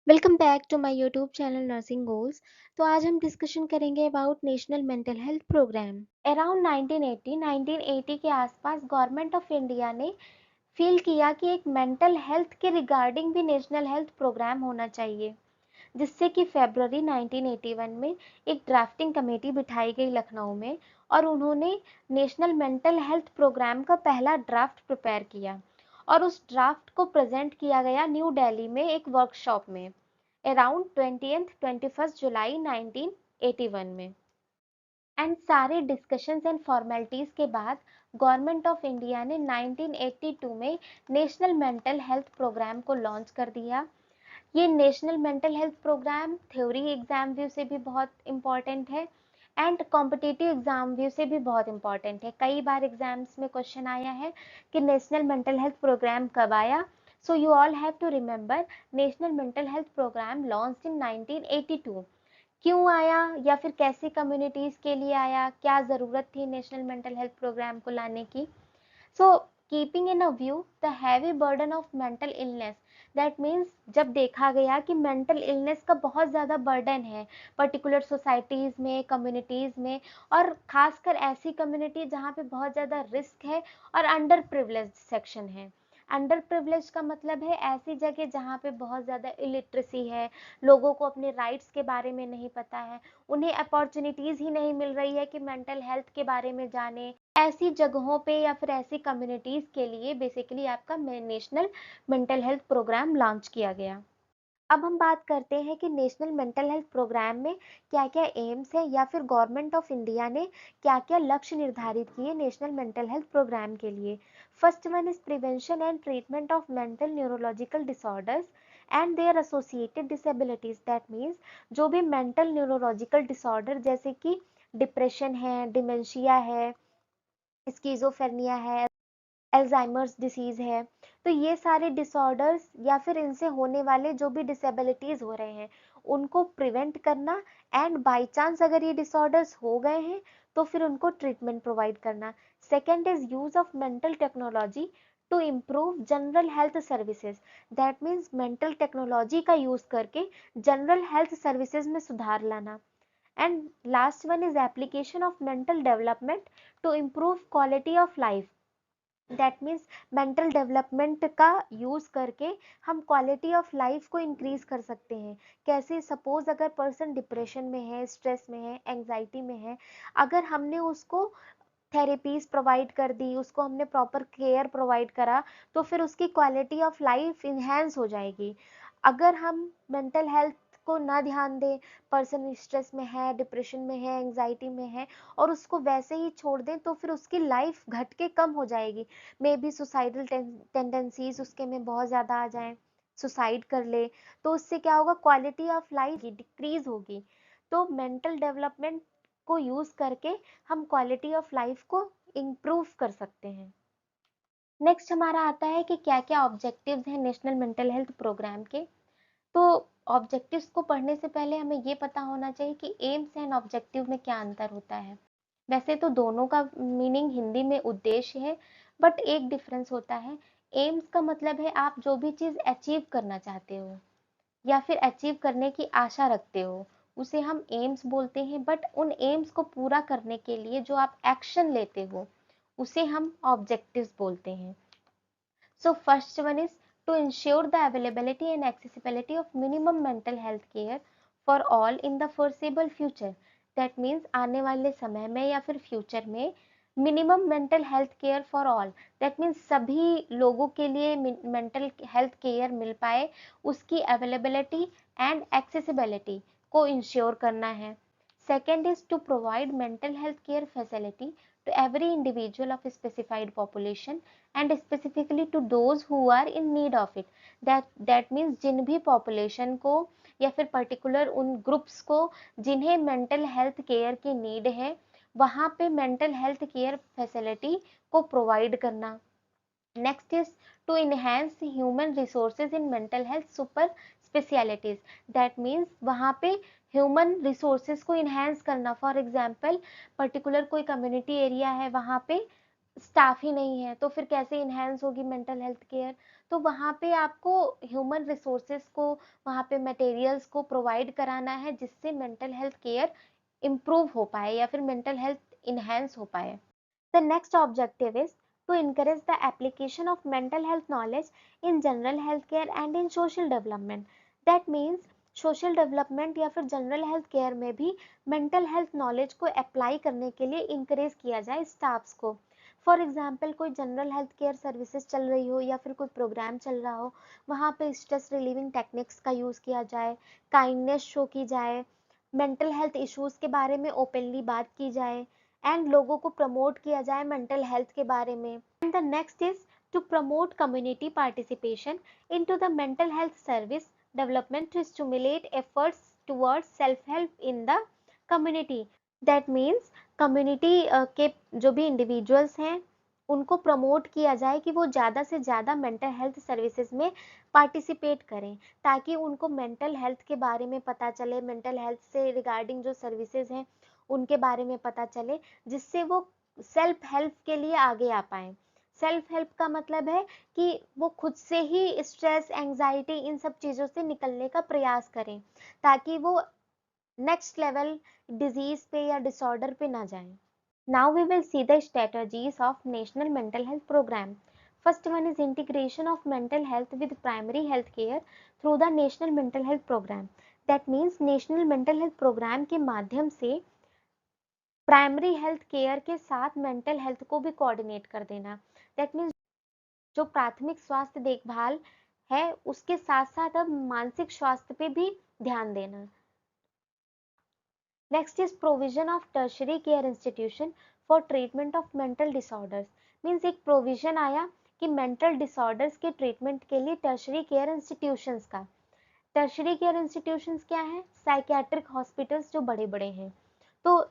Welcome back to my YouTube channel nursing goals. तो आज हम डिस्कशन करेंगे about national mental health programme. Around 1980 के आसपास गवर्नमेंट ऑफ इंडिया ने फील किया कि एक मेंटल हेल्थ के रिगार्डिंग भी नेशनल हेल्थ प्रोग्राम होना चाहिए, जिससे कि फरवरी 1981 में एक ड्राफ्टिंग कमेटी बिठाई गई लखनऊ में और उन्होंने नेशनल मेंटल हेल्थ प्रोग्राम का पहला ड्राफ्ट प्रिपेयर किया और उस ड्राफ्ट को प्रेजेंट किया गया न्यू दिल्ली में एक वर्कशॉप में अराउंड 21 जुलाई 1981 में। एंड सारे डिस्कशंस एंड फॉर्मेलिटीज के बाद गवर्नमेंट ऑफ इंडिया ने 1982 में नेशनल मेंटल हेल्थ प्रोग्राम को लॉन्च कर दिया। ये national mental health programme theory exam view से भी बहुत इम्पॉर्टेंट है एंड कॉम्पिटिटिव एग्जाम व्यू से भी बहुत इम्पॉर्टेंट है। कई बार एग्जाम्स में क्वेश्चन आया है कि नेशनल मेंटल हेल्थ प्रोग्राम कब आया। So you all have to remember national mental health programme launch in 1982। क्यों आया या फिर कैसी कम्युनिटीज के लिए आया, क्या जरूरत थी नेशनल मेंटल हेल्थ प्रोग्राम को लाने की। So keeping in a view the heavy burden of mental illness, that means जब देखा गया कि मेंटल इलनेस का बहुत ज़्यादा बर्डन है पर्टिकुलर सोसाइटीज़ में, कम्युनिटीज़ में, और खासकर ऐसी कम्युनिटी जहाँ पे बहुत ज़्यादा रिस्क है और अंडर प्रिविलेज्ड सेक्शन है। अंडर प्रिविलेज का मतलब है ऐसी जगह जहाँ पे बहुत ज़्यादा इलिटरेसी है, लोगों को अपने राइट्स के बारे में नहीं पता है, उन्हें अपॉर्चुनिटीज़ ही नहीं मिल रही है कि मेंटल हेल्थ के बारे में जाने। ऐसी जगहों पे या फिर ऐसी कम्युनिटीज के लिए बेसिकली आपका national mental health programme launch किया गया। अब हम बात करते हैं कि नेशनल मेंटल हेल्थ प्रोग्राम में क्या क्या एम्स है या फिर गवर्नमेंट ऑफ इंडिया ने क्या क्या लक्ष्य निर्धारित किए नेशनल मेंटल हेल्थ प्रोग्राम के लिए। First one is prevention and treatment of mental neurological disorders and their associated disabilities. That means जो भी मेंटल न्यूरोलॉजिकल डिसऑर्डर जैसे कि डिप्रेशन है, डिमेंशिया है, स्किज़ोफ्रेनिया है, अल्जाइमर्स डिसीज है, तो ये सारे डिसऑर्डर्स या फिर इनसे होने वाले जो भी डिसेबिलिटीज हो रहे हैं उनको प्रिवेंट करना एंड बाय चांस अगर ये डिसऑर्डर्स हो गए हैं तो फिर उनको ट्रीटमेंट प्रोवाइड करना। Second is use of mental technology to improve general health services. That means mental technology का यूज करके जनरल हेल्थ सर्विसेज में सुधार लाना। And last one is application of mental development to improve quality of life. That means mental development का use करके हम quality of life को increase कर सकते हैं। कैसे, सपोज अगर पर्सन डिप्रेशन में है, स्ट्रेस में है, एंजाइटी में है, अगर हमने उसको थेरेपीज प्रोवाइड कर दी, उसको हमने प्रॉपर केयर प्रोवाइड करा, तो फिर उसकी क्वालिटी ऑफ लाइफ इन्हेंस हो जाएगी। अगर हम मेंटल हेल्थ को ना ध्यान दें, पर्सन स्ट्रेस में है, डिप्रेशन में है, एंजाइटी में है और उसको वैसे ही छोड़ दें तो फिर उसकी लाइफ घट के कम हो जाएगी। मे बी सुसाइडल टेंडेंसीज उसके में बहुत ज़्यादा आ जाएं, सुसाइड कर ले, तो उससे क्या होगा, क्वालिटी ऑफ लाइफ डिक्रीज होगी। तो मेंटल डेवलपमेंट को यूज करके हम क्वालिटी ऑफ लाइफ को इम्प्रूव कर सकते हैं। नेक्स्ट हमारा आता है कि क्या क्या ऑब्जेक्टिव्स हैं नेशनल मेंटल हेल्थ प्रोग्राम के। तो ऑब्जेक्टिव्स को पढ़ने से पहले हमें ये पता होना चाहिए कि एम्स एंड ऑब्जेक्टिव में क्या अंतर होता है। वैसे तो दोनों का मीनिंग हिंदी में उद्देश्य है, बट एक डिफरेंस होता है। एम्स का मतलब है आप जो भी चीज़ अचीव करना चाहते हो या फिर अचीव करने की आशा रखते हो उसे हम एम्स बोलते हैं, बट उन एम्स को पूरा करने के लिए जो आप एक्शन लेते हो उसे हम ऑब्जेक्टिव्स बोलते हैं। So first one is to ensure the availability and accessibility of minimum mental health care for all in the foreseeable future. That means आने वाले समय में या फिर फ्यूचर में minimum mental health care for all. That means सभी लोगों के लिए मेंटल हेल्थ केयर मिल पाए, उसकी अवेलेबिलिटी एंड एक्सेसिबिलिटी को इंश्योर करना है। Second is to provide mental health care facility to every individual of a specified population and specifically to those who are in need of it. That means जिन भी population को या फिर particular उन groups को जिन्हें mental health care की need है वहाँ पे mental health care facility को provide करना। Next is to enhance human resources in mental health super specialities. That means वहाँ पे ह्यूमन रिसोर्सेज को इन्हेंस करना। फॉर एग्जाम्पल पर्टिकुलर कोई कम्युनिटी एरिया है, वहाँ पे स्टाफ ही नहीं है तो फिर कैसे इन्हेंस होगी मेंटल हेल्थ केयर। तो वहाँ पे आपको ह्यूमन रिसोर्सेज को, वहाँ पे मटेरियल्स को प्रोवाइड कराना है जिससे मेंटल हेल्थ केयर इम्प्रूव हो पाए या फिर मेंटल हेल्थ इन्हेंस हो पाए। The next objective is to encourage the application of mental health knowledge in general healthcare and in social development. That means social development या फिर जनरल हेल्थ केयर में भी मेंटल हेल्थ नॉलेज को apply करने के लिए इंकरेज किया जाए स्टाफ्स को। फॉर एग्जाम्पल कोई जनरल हेल्थ केयर सर्विसेज चल रही हो या फिर कोई प्रोग्राम चल रहा हो, वहाँ पे स्ट्रेस रिलीविंग टेक्निक्स का यूज किया जाए, काइंडनेस शो की जाए, मेंटल हेल्थ इश्यूज के बारे में ओपनली बात की जाए एंड लोगों को प्रमोट किया जाए मेंटल हेल्थ के बारे में। And the next is to promote community participation into the mental health service development to stimulate efforts towards self help in the community. That means community के जो भी इंडिविजुअल्स हैं उनको प्रमोट किया जाए कि वो ज़्यादा से ज़्यादा मेंटल हेल्थ सर्विसेज में पार्टिसिपेट करें, ताकि उनको मेंटल हेल्थ के बारे में पता चले, मेंटल हेल्थ से रिगार्डिंग जो सर्विसेज हैं उनके बारे में पता चले, जिससे वो सेल्फ हेल्प के लिए आगे आ पाए। सेल्फ हेल्प का मतलब है कि वो खुद से ही स्ट्रेस, एंजाइटी इन सब चीज़ों से निकलने का प्रयास करें, ताकि वो नेक्स्ट लेवल डिजीज पे या डिसऑर्डर पे ना जाएं। Now we will see the strategies of National Mental Health Program. First one is integration of mental health with primary health care through the National Mental Health Program. That means National Mental Health Program के माध्यम से primary health care के साथ mental health को भी coordinate कर देना। That means जो प्राथमिक स्वास्थ्य देखभाल है उसके साथ साथ अब मानसिक स्वास्थ्य पे भी ध्यान देना। Next is provision of tertiary care institution for treatment of mental disorders. Means एक प्रोविजन आया कि मेंटल डिसऑर्डर्स के ट्रीटमेंट के लिए टर्शरी केयर इंस्टीट्यूशंस का। टर्शरी केयर इंस्टीट्यूशंस क्या है? साइकियाट्रिक हॉस्पिटल्स जो बड़े बड़े हैं। तो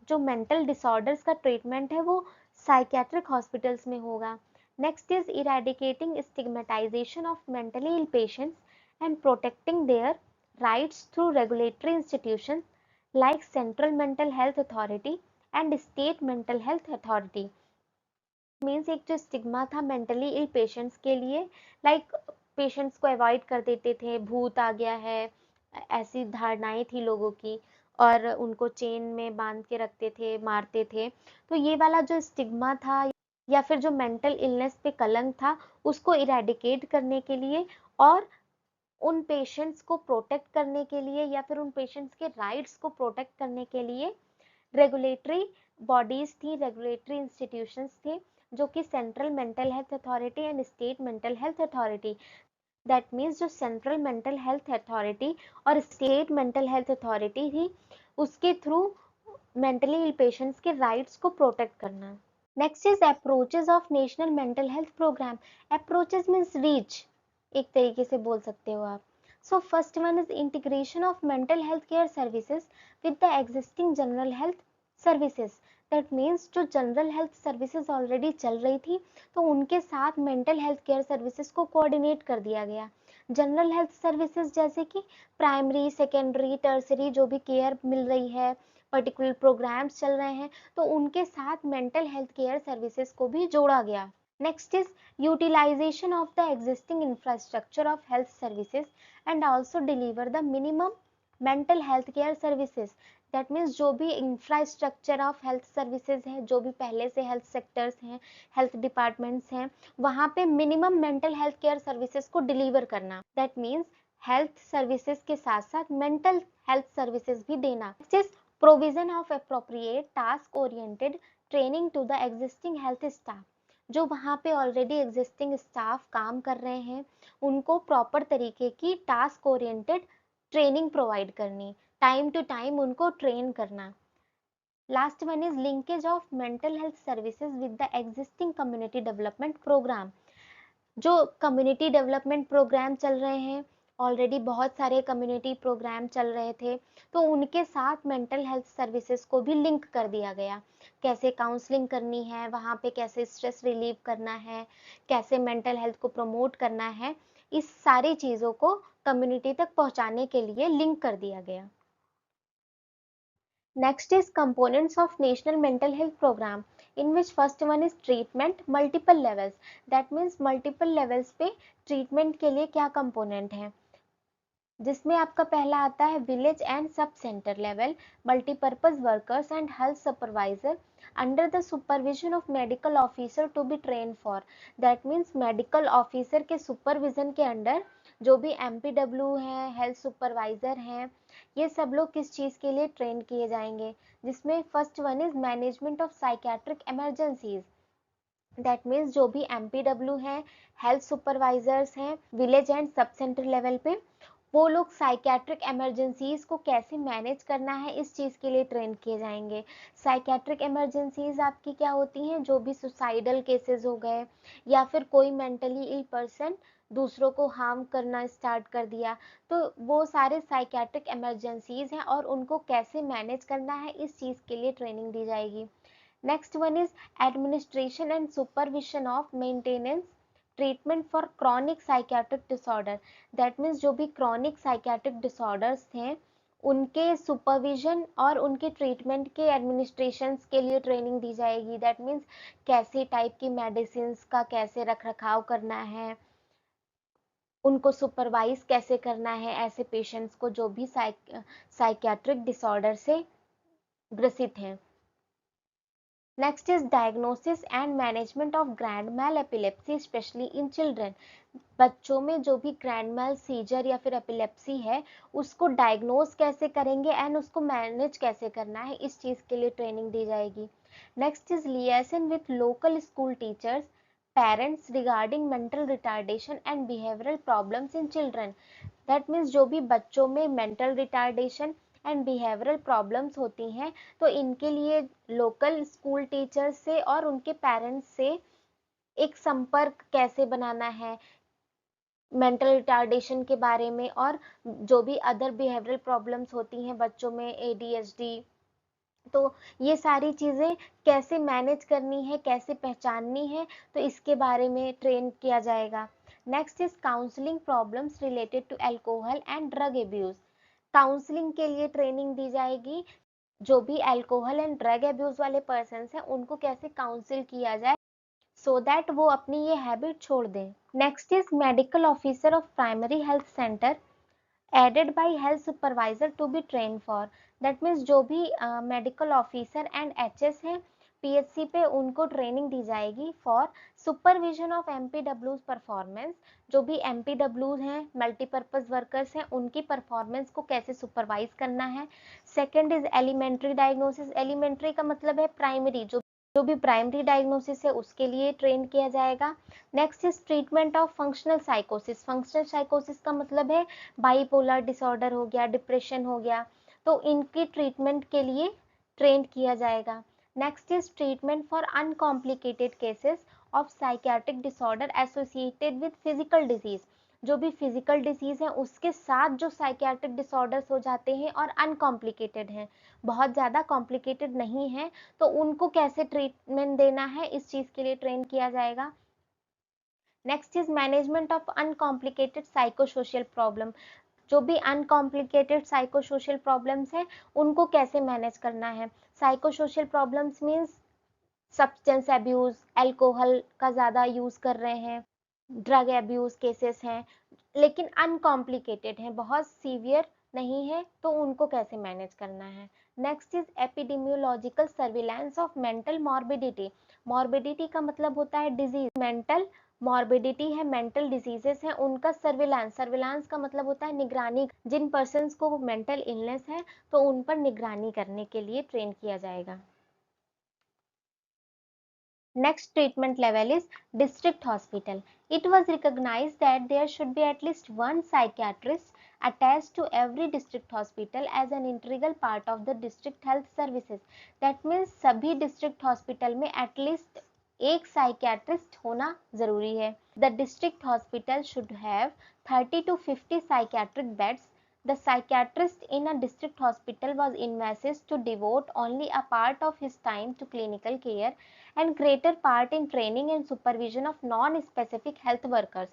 जो मेंटल डिसऑर्डर्स का ट्रीटमेंट है वो साइकियाट्रिक हॉस्पिटल्स में होगा। Next is eradicating stigmatisation of mentally ill patients and protecting their rights through regulatory institutions like Central Mental Health Authority and State Mental Health Authority। Means एक जो stigma था mentally ill patients के लिए, like patients को avoid कर देते थे, भूत आ गया है, ऐसी धारणाएं थी लोगों की, और उनको चेन में बांध के रखते थे, मारते थे। तो ये वाला जो स्टिग्मा था या फिर जो मेंटल इलनेस पे कलंक था उसको इरेडिकेट करने के लिए और उन पेशेंट्स को प्रोटेक्ट करने के लिए या फिर उन पेशेंट्स के राइट्स को प्रोटेक्ट करने के लिए रेगुलेटरी बॉडीज थी, रेगुलेटरी इंस्टीट्यूशंस थे, जो कि central mental health authority and state mental health authority. That means जो सेंट्रल मेंटल हेल्थ अथॉरिटी और स्टेट मेंटल हेल्थ अथॉरिटी थी उसके थ्रू मेंटली इल पेशेंट्स के राइट्स को प्रोटेक्ट करना। Next is approaches of national mental health programme. Approaches means reach, एक तरीके से बोल सकते हो आप। So first one is integration of mental health care services with the existing general health services. That means जो जनरल हेल्थ सर्विसेज ऑलरेडी चल रही थी तो उनके साथ मेंटल हेल्थ केयर सर्विसेज को कोऑर्डिनेट कर दिया गया। जनरल हेल्थ सर्विसेज जैसे कि प्राइमरी, सेकेंडरी, टर्सरी जो भी केयर मिल रही है, पर्टिकुलर प्रोग्राम्स चल रहे हैं, तो उनके साथ मेंटल हेल्थ केयर सर्विसेज को भी जोड़ा गया। Next is utilization of the existing infrastructure of health services and also deliver the minimum mental health care services. That means जो भी इंफ्रास्ट्रक्चर ऑफ हेल्थ सर्विसेज है, जो भी पहले से हेल्थ सेक्टर्स हैं, हेल्थ डिपार्टमेंट्स हैं, वहाँ पे minimum mental health care services को डिलीवर करना। दैट मीन्स हेल्थ सर्विसेज के साथ साथ मेंटल हेल्थ सर्विसेज भी देना। Provision of appropriate task oriented training to the existing health staff. जो वहाँ पे ऑलरेडी एग्जिस्टिंग स्टाफ काम कर रहे हैं उनको प्रॉपर तरीके की टास्क ओरिएंटेड ट्रेनिंग प्रोवाइड करनी, टाइम टू टाइम उनको ट्रेन करना। Last one is linkage of mental health services with the existing community development programme. जो कम्युनिटी डेवलपमेंट प्रोग्राम चल रहे हैं, ऑलरेडी बहुत सारे कम्युनिटी प्रोग्राम चल रहे थे, तो उनके साथ मेंटल हेल्थ सर्विसेज को भी लिंक कर दिया गया। कैसे काउंसलिंग करनी है, वहाँ पे कैसे स्ट्रेस रिलीव करना है, कैसे मेंटल हेल्थ को प्रमोट करना है, इस सारी चीज़ों को कम्युनिटी तक पहुँचाने के लिए लिंक कर दिया गया। Next is components of National Mental Health Program. in which first one is treatment multiple levels, that means multiple levels पे treatment के लिए क्या component है, जिसमें आपका पहला आता है village and sub centre level multipurpose workers and health supervisor under the supervision of medical officer to be train for, that means medical officer के सुपरविजन के अंडर जो भी एमपीडब्ल्यू है, हेल्थ सुपरवाइजर हैं, ये सब लोग किस चीज के लिए ट्रेन किए जाएंगे, जिसमें first one is management of psychiatric emergencies, that means जो भी एमपीडब्ल्यू है, हेल्थ सुपरवाइजर्स हैं village and sub centre level पे, वो लोग साइकेट्रिक इमरजेंसीज को कैसे मैनेज करना है इस चीज के लिए ट्रेन किए जाएंगे। साइकेट्रिक इमरजेंसीज आपकी क्या होती हैं, जो भी सुसाइडल केसेस हो गए या फिर कोई मेंटली इल पर्सन दूसरों को हार्म करना स्टार्ट कर दिया, तो वो सारे साइकेट्रिक इमरजेंसीज हैं और उनको कैसे मैनेज करना है इस चीज के लिए ट्रेनिंग दी जाएगी। Next one is administration and supervision of maintenance treatment for chronic psychiatric disorder, that means जो भी क्रॉनिक साइकेट्रिक डिसऑर्डर्स थे उनके सुपरविजन और उनके ट्रीटमेंट के एडमिनिस्ट्रेशन के लिए ट्रेनिंग दी जाएगी, दैट मीन्स कैसे टाइप की मेडिसिन का कैसे रख रखाव करना है, उनको सुपरवाइज कैसे करना है ऐसे पेशेंट्स को जो भी साइकेट्रिक डिसऑर्डर से ग्रसित हैं। Next is diagnosis and management of grand mal epilepsy especially in children. बच्चों में जो भी ग्रैंड मैल सीजर या फिर एपिलेप्सी है उसको डायग्नोज कैसे करेंगे एंड उसको मैनेज कैसे करना है इस चीज के लिए ट्रेनिंग दी जाएगी। Next is liaison with local school teachers parents regarding mental retardation and behavioural problems in children, that means जो भी बच्चों में mental retardation and behavioural problems होती हैं तो इनके लिए लोकल स्कूल टीचर्स से और उनके पेरेंट्स से एक संपर्क कैसे बनाना है मेंटल रिटार्डेशन के बारे में, और जो भी अदर बिहेवियरल प्रॉब्लम्स होती हैं बच्चों में एडीएचडी, तो ये सारी चीजें कैसे मैनेज करनी है कैसे पहचाननी है तो इसके बारे में ट्रेन किया जाएगा। Next is counselling problems related to alcohol and drug abuse, counselling के लिए ट्रेनिंग दी जाएगी, जो भी अल्कोहल एंड ड्रग एब्यूज वाले पर्सन हैं उनको कैसे काउंसिल किया जाए सो दैट वो अपनी ये हैबिट छोड़ दें। Next is medical officer of primary health centre aided by health supervisor to be train for, that means जो भी मेडिकल ऑफिसर एंड एचएस हैं पीएचसी पे उनको ट्रेनिंग दी जाएगी for supervision of MPWs performance, जो भी एमपीडब्ल्यूज हैं मल्टीपर्पज वर्कर्स हैं उनकी परफॉर्मेंस को कैसे सुपरवाइज करना है। Second is elementary diagnosis, elementary का मतलब है प्राइमरी, जो भी प्राइमरी डायग्नोसिस है उसके लिए ट्रेन किया जाएगा। Next is treatment of functional साइकोसिस, functional साइकोसिस का मतलब है बाइपोलर डिसऑर्डर हो गया, डिप्रेशन हो गया, तो इनकी ट्रीटमेंट के लिए ट्रेन किया जाएगा। Next is treatment for uncomplicated cases of psychiatric disorder associated with physical disease, जो भी फिजिकल डिजीज है उसके साथ जो साइकेट्रिक डिसऑर्डर्स हो जाते हैं और अनकॉम्प्लिकेटेड हैं, बहुत ज़्यादा कॉम्प्लिकेटेड नहीं है, तो उनको कैसे ट्रीटमेंट देना है इस चीज़ के लिए ट्रेन किया जाएगा। Next is management of uncomplicated psychosocial problem, जो भी अनकॉम्प्लिकेटेड साइकोसोशल प्रॉब्लम्स हैं उनको कैसे मैनेज करना है। Psychosocial problems means substance abuse, alcohol का ज़्यादा यूज़ कर रहे हैं, ड्रग एब्यूज केसेस हैं लेकिन अनकॉम्प्लिकेटेड हैं, बहुत सीवियर नहीं है, तो उनको कैसे मैनेज करना है। Next is epidemiological surveillance of mental morbidity, morbidity का मतलब होता है डिजीज, मेंटल मॉर्बिडिटी है मेंटल डिजीजेस हैं उनका सर्विलांस, सर्विलांस का मतलब होता है निगरानी, जिन पर्सन्स को मेंटल इलनेस है तो उन पर निगरानी करने के लिए ट्रेन किया जाएगा। Next treatment level is district hospital. It was recognized that there should be at least one psychiatrist attached to every district hospital as an integral part of the district health services. That means सभी district hospital में at least एक psychiatrist होना जरूरी है. The district hospital should have 30 to 50 psychiatric beds. The psychiatrist in a district hospital was envisaged to devote only a part of his time to clinical care and greater part in training and supervision of non-specific health workers.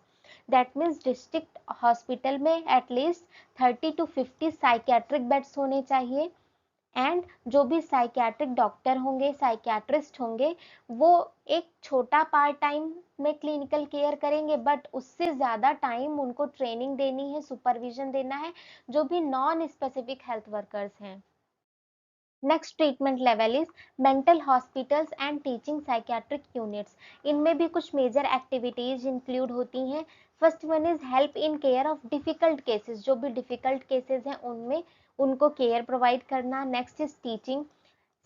That means district hospital में at least 30 to 50 psychiatric beds होने चाहिए and जो भी psychiatric doctor होंगे, psychiatrist होंगे, वो एक छोटा पार्ट टाइम में क्लिनिकल केयर करेंगे, बट उससे ज़्यादा टाइम उनको ट्रेनिंग देनी है, सुपरविजन देना है, जो भी नॉन स्पेसिफिक हेल्थ वर्कर्स हैं। Next treatment level is mental hospitals and teaching psychiatric units. इनमें भी कुछ मेजर एक्टिविटीज इंक्लूड होती हैं। First one is help in care of difficult cases, जो भी डिफिकल्ट केसेस हैं उनमें उनको केयर प्रोवाइड करना। नेक्स्ट इज टीचिंग,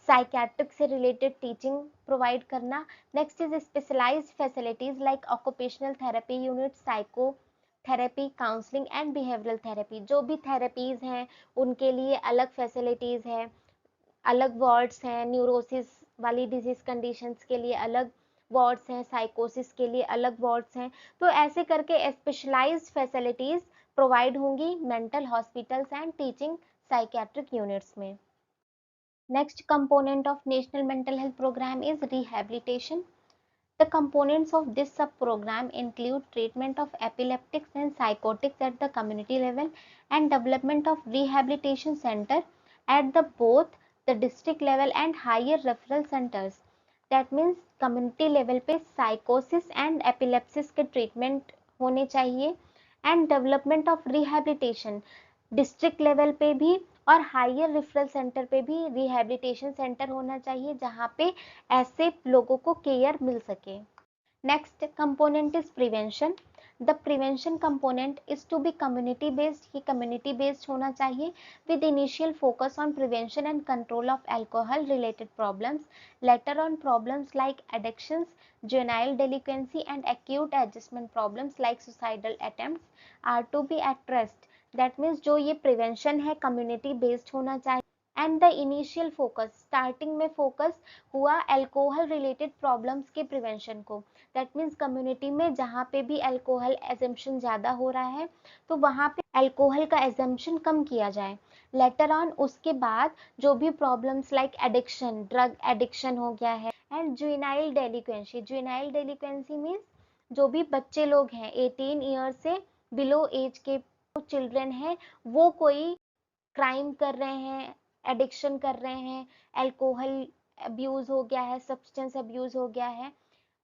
साइकियाट्रिक से रिलेटेड टीचिंग प्रोवाइड करना। Next is specialized facilities like occupational therapy unit, psycho therapy, counselling and behavioural therapy. जो भी थेरेपीज हैं उनके लिए अलग फैसिलिटीज है, अलग वार्ड्स हैं, न्यूरोसिस वाली डिजीज कंडीशंस के लिए अलग वार्ड्स हैं, साइकोसिस के लिए अलग वार्ड्स हैं। तो ऐसे करके स्पेशलाइज्ड फैसिलिटीज प्रोवाइड होंगी mental hospitals and teaching psychiatric units में। Next component of national mental health programme is rehabilitation. The components of this sub-program include treatment of epileptics and psychotics at the community level and development of rehabilitation center at the both the district level and higher referral centers. That means community level पे psychosis and epilepsis के treatment होने चाहिए and development of rehabilitation district level पे भी और higher referral centre पे भी rehabilitation centre होना चाहिए जहाँ पे ऐसे लोगों को केयर मिल सके। Next component is prevention. The prevention component is to be community based. ये कम्युनिटी बेस्ड होना चाहिए with initial focus on prevention and control of alcohol related problems, later on problems like addictions, juvenile delinquency and acute adjustment problems like suicidal attempts are to be addressed. That means जो ये prevention है community based होना चाहिए and the initial focus, starting में focus हुआ alcohol related problems के prevention को। That means community में जहाँ पे भी अल्कोहल एजम्पशन ज़्यादा हो रहा है तो वहाँ पे अल्कोहल का एजम्पशन कम किया जाए। लेटर ऑन उसके बाद जो भी problems like addiction, drug addiction हो गया है एंड जुवेनाइल डेलिक्वेंसी. जुवेनाइल डेलिक्वेंसी मीन्स जो भी बच्चे लोग हैं 18 ईयर से बिलो एज के चिल्ड्रन है, वो कोई क्राइम कर रहे हैं, एडिक्शन कर रहे हैं, अल्कोहल अब्यूज हो गया है, सब्सटेंस अब्यूज हो गया है,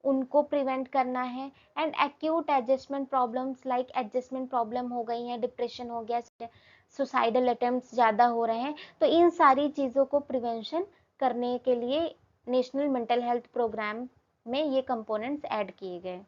उनको प्रिवेंट करना है and acute adjustment problems like adjustment problem हो गई हैं, डिप्रेशन हो गया, सुसाइडल अटेम्प्ट्स ज़्यादा हो रहे हैं, तो इन सारी चीज़ों को प्रिवेंशन करने के लिए नेशनल मेंटल हेल्थ प्रोग्राम में ये कंपोनेंट्स ऐड किए गए।